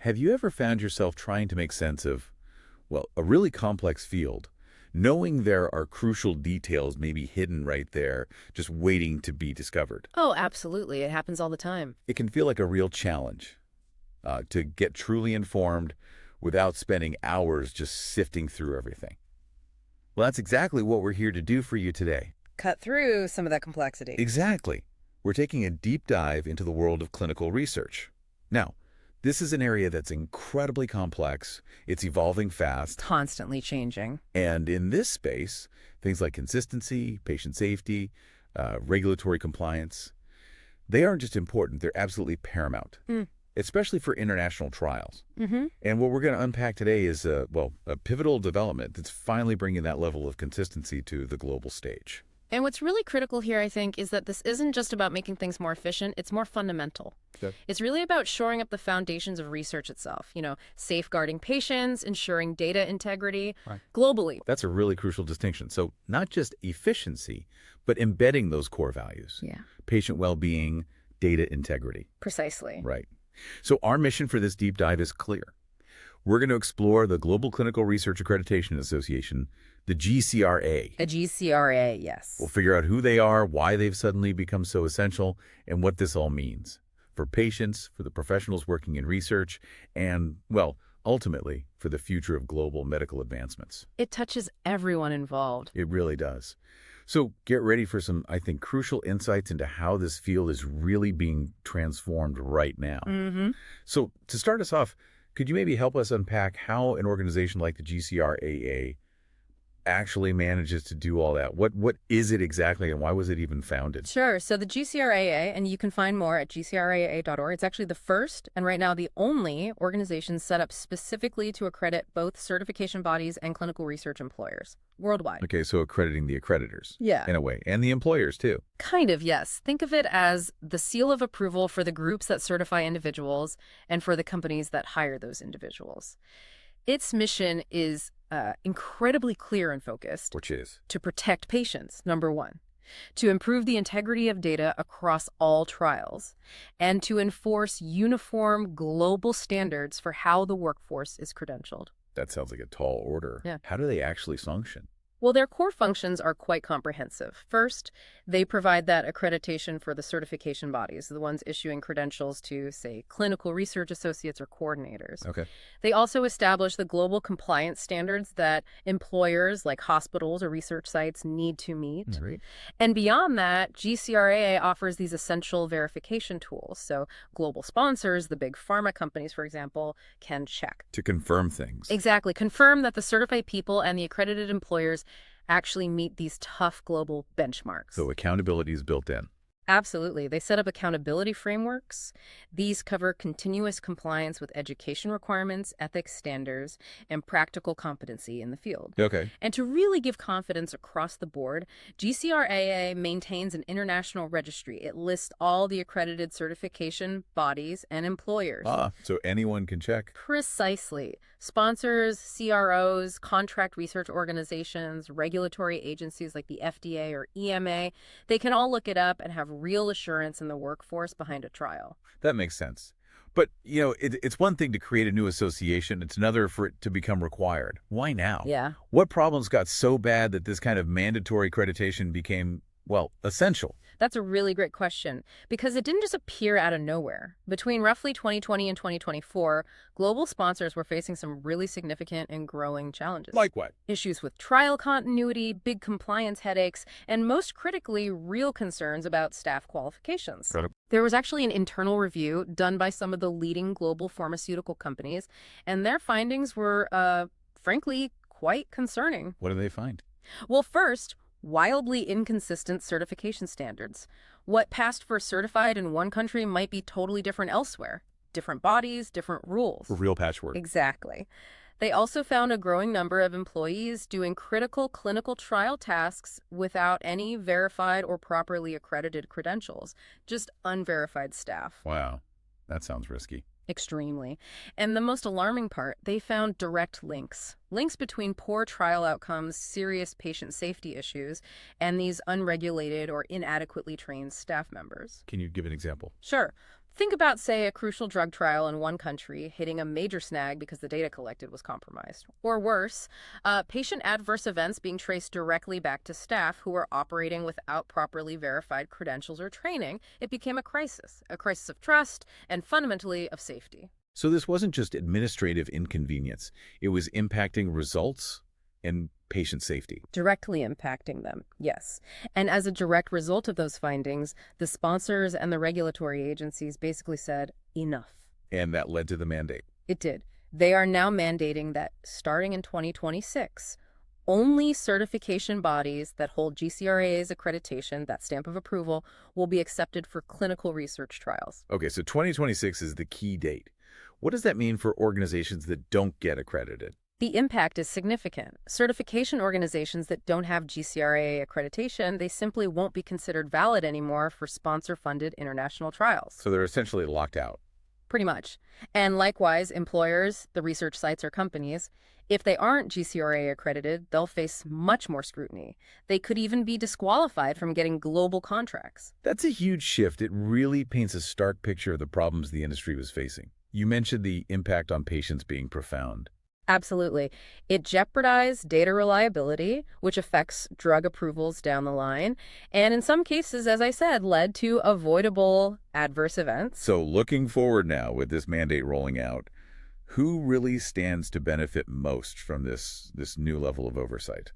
Have you ever found yourself trying to make sense of, well, a really complex field, knowing there are crucial details maybe hidden right there, just waiting to be discovered? Oh, absolutely. It happens all the time. It can feel like a real challenge to get truly informed without spending hours just sifting through everything. Well, that's exactly what we're here to do for you today. Cut through some of that complexity. Exactly. We're taking a deep dive into the world of clinical research. Now, this is an area that's incredibly complex. It's evolving fast. Constantly changing. And in this space, things like consistency, patient safety, regulatory compliance, they aren't just important, they're absolutely paramount, especially for international trials. And what we're going to unpack today is, a pivotal development that's finally bringing that level of consistency to the global stage. And what's really critical here, I think, is that this isn't just about making things more efficient, it's more fundamental. Okay. It's really about shoring up the foundations of research itself, safeguarding patients, ensuring data integrity globally. That's a really crucial distinction. So not just efficiency, but embedding those core values. Yeah. Patient well-being, data integrity. Precisely. Right. So our mission for this deep dive is clear. We're going to explore the Global Clinical Research Accreditation Association, the GCRA. A GCRA, yes. We'll figure out who they are, why they've suddenly become so essential, and what this all means for patients, for the professionals working in research, and, well, ultimately, for the future of global medical advancements. It touches everyone involved. It really does. So get ready for some, I think, crucial insights into how this field is really being transformed right now. So to start us off, could you maybe help us unpack how an organization like the GCRAA actually manages to do all that? What is it exactly, and why was it even founded? Sure. So the GCRAA, and you can find more at gcraa.org, it's actually the first and right now the only organization set up specifically to accredit both certification bodies and clinical research employers worldwide. Okay, so accrediting the accreditors. Yeah. In a way, and the employers too. Kind of, yes. Think of it as the seal of approval for the groups that certify individuals and for the companies that hire those individuals. Its mission is incredibly clear and focused. Which is? To protect patients, number one. To improve the integrity of data across all trials. And to enforce uniform global standards for how the workforce is credentialed. That sounds like a tall order. Yeah. How do they actually function? Well, their core functions are quite comprehensive. First, they provide that accreditation for the certification bodies, the ones issuing credentials to, say, clinical research associates or coordinators. Okay. They also establish the global compliance standards that employers like hospitals or research sites need to meet. Right. And beyond that, GCRAA offers these essential verification tools. So global sponsors, the big pharma companies, for example, can check. To confirm things. Exactly. Confirm that the certified people and the accredited employers actually meet these tough global benchmarks. So accountability is built in. Absolutely. They set up accountability frameworks. These cover continuous compliance with education requirements, ethics standards, and practical competency in the field. Okay. And to really give confidence across the board, GCRAA maintains an international registry. It lists all the accredited certification bodies and employers. So anyone can check? Precisely. Sponsors, CROs, contract research organizations, regulatory agencies like the FDA or EMA, they can all look it up and have real assurance in the workforce behind a trial. That makes sense. But, it's one thing to create a new association. It's another for it to become required. Why now? Yeah. What problems got so bad that this kind of mandatory accreditation became, essential? That's a really great question, because it didn't just appear out of nowhere. Between roughly 2020 and 2024, global sponsors were facing some really significant and growing challenges. Like what? Issues with trial continuity, big compliance headaches, and most critically, real concerns about staff qualifications. Incredible. There was actually an internal review done by some of the leading global pharmaceutical companies, and their findings were, frankly, quite concerning. What do they find? Well, first, wildly inconsistent certification standards. What passed for certified in one country might be totally different elsewhere. Different bodies, different rules. Real patchwork. Exactly. They also found a growing number of employees doing critical clinical trial tasks without any verified or properly accredited credentials, just unverified staff. Wow. That sounds risky. Extremely. And the most alarming part, they found direct links. Links between poor trial outcomes, serious patient safety issues, and these unregulated or inadequately trained staff members. Can you give an example? Sure. Think about, say, a crucial drug trial in one country hitting a major snag because the data collected was compromised. Or worse, patient adverse events being traced directly back to staff who were operating without properly verified credentials or training. It became a crisis of trust and fundamentally of safety. So this wasn't just administrative inconvenience. It was impacting results and patient safety. Directly impacting them, yes. And as a direct result of those findings, the sponsors and the regulatory agencies basically said, enough. And that led to the mandate. It did. They are now mandating that starting in 2026, only certification bodies that hold GCRA's accreditation, that stamp of approval, will be accepted for clinical research trials. Okay, so 2026 is the key date. What does that mean for organizations that don't get accredited? The impact is significant. Certification organizations that don't have GCRA accreditation, they simply won't be considered valid anymore for sponsor-funded international trials. So they're essentially locked out. Pretty much. And likewise, employers, the research sites or companies, if they aren't GCRA accredited, they'll face much more scrutiny. They could even be disqualified from getting global contracts. That's a huge shift. It really paints a stark picture of the problems the industry was facing. You mentioned the impact on patients being profound. Absolutely. It jeopardized data reliability, which affects drug approvals down the line, and in some cases, as I said, led to avoidable adverse events. So looking forward now with this mandate rolling out, who really stands to benefit most from this new level of oversight?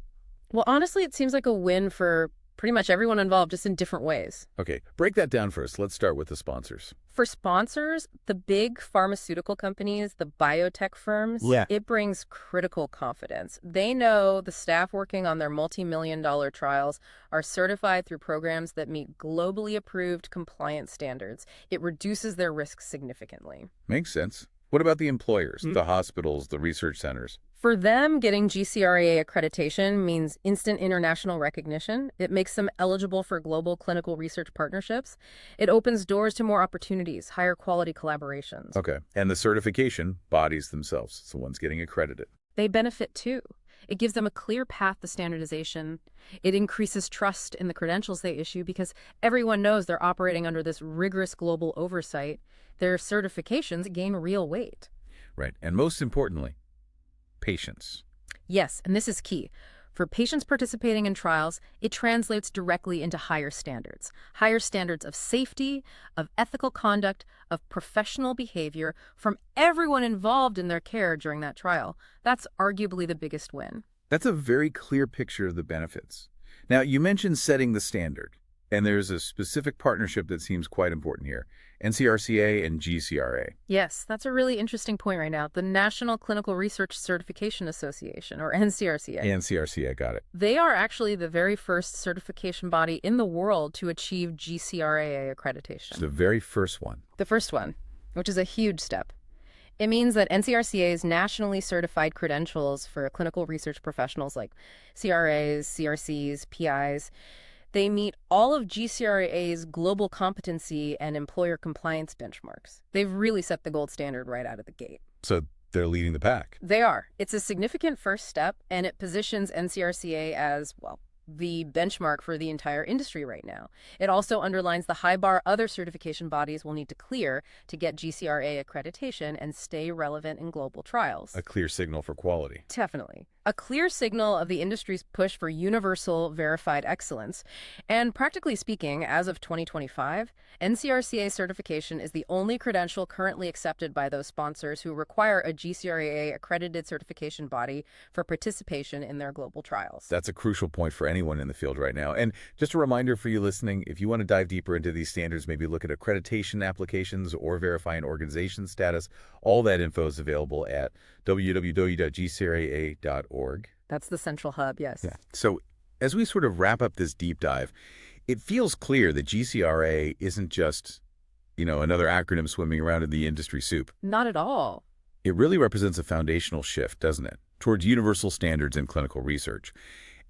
Well, honestly, it seems like a win for pretty much everyone involved, just in different ways. Okay, break that down for us. Let's start with the sponsors. For sponsors, the big pharmaceutical companies, the biotech firms, it brings critical confidence. They know the staff working on their multi-million-dollar trials are certified through programs that meet globally approved compliance standards. It reduces their risk significantly. Makes sense. What about the employers, the hospitals, the research centers? For them, getting GCRA accreditation means instant international recognition. It makes them eligible for global clinical research partnerships. It opens doors to more opportunities, higher quality collaborations. Okay. And the certification bodies themselves, it's the ones getting accredited. They benefit too. It gives them a clear path to standardization. It increases trust in the credentials they issue because everyone knows they're operating under this rigorous global oversight. Their certifications gain real weight. Right. And most importantly, patients. Yes, and this is key. For patients participating in trials, it translates directly into higher standards of safety, of ethical conduct, of professional behavior from everyone involved in their care during that trial. That's arguably the biggest win. That's a very clear picture of the benefits. Now, you mentioned setting the standard, and there's a specific partnership that seems quite important here. NCRCA and GCRA. Yes, that's a really interesting point right now. The National Clinical Research Certification Association, or NCRCA. NCRCA, got it. They are actually the very first certification body in the world to achieve GCRA accreditation. It's the very first one. The first one, which is a huge step. It means that NCRCA's nationally certified credentials for clinical research professionals like CRAs, CRCs, PIs, they meet all of GCRA's global competency and employer compliance benchmarks. They've really set the gold standard right out of the gate. So they're leading the pack. They are. It's a significant first step, and it positions NCRCA as, well, the benchmark for the entire industry right now. It also underlines the high bar other certification bodies will need to clear to get GCRA accreditation and stay relevant in global trials. A clear signal for quality. Definitely. A clear signal of the industry's push for universal verified excellence. And practically speaking, as of 2025, NCRCA certification is the only credential currently accepted by those sponsors who require a GCRA accredited certification body for participation in their global trials. That's a crucial point for anyone in the field right now. And just a reminder for you listening, if you want to dive deeper into these standards, maybe look at accreditation applications or verifying organization status, all that info is available at www.gcraa.org. That's the central hub, yes. Yeah. So as we sort of wrap up this deep dive, it feels clear that GCRA isn't just, another acronym swimming around in the industry soup. Not at all. It really represents a foundational shift, doesn't it, towards universal standards in clinical research.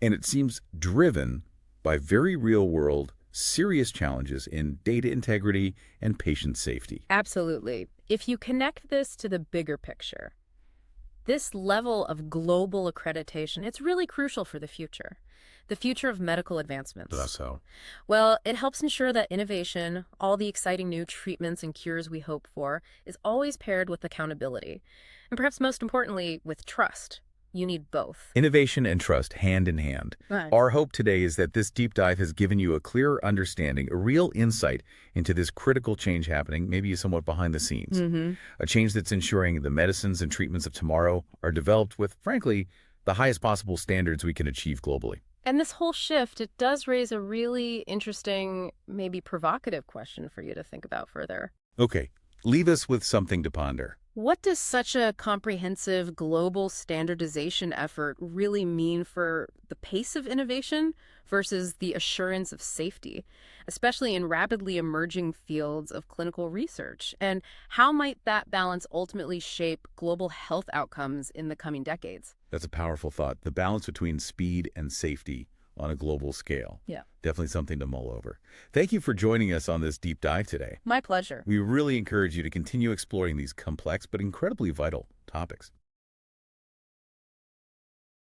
And it seems driven by very real-world, serious challenges in data integrity and patient safety. Absolutely. If you connect this to the bigger picture, This level of global accreditation, it's really crucial for the future of medical advancements. That's so. Well, it helps ensure that innovation, all the exciting new treatments and cures we hope for, is always paired with accountability. And perhaps most importantly, with trust. You need both. Innovation and trust hand in hand. Right. Our hope today is that this deep dive has given you a clearer understanding, a real insight into this critical change happening, maybe somewhat behind the scenes. A change that's ensuring the medicines and treatments of tomorrow are developed with, frankly, the highest possible standards we can achieve globally. And this whole shift, it does raise a really interesting, maybe provocative question for you to think about further. Okay, leave us with something to ponder. What does such a comprehensive global standardization effort really mean for the pace of innovation versus the assurance of safety, especially in rapidly emerging fields of clinical research? And how might that balance ultimately shape global health outcomes in the coming decades? That's a powerful thought. The balance between speed and safety on a global scale. Yeah. Definitely something to mull over. Thank you for joining us on this deep dive today. My pleasure. We really encourage you to continue exploring these complex but incredibly vital topics.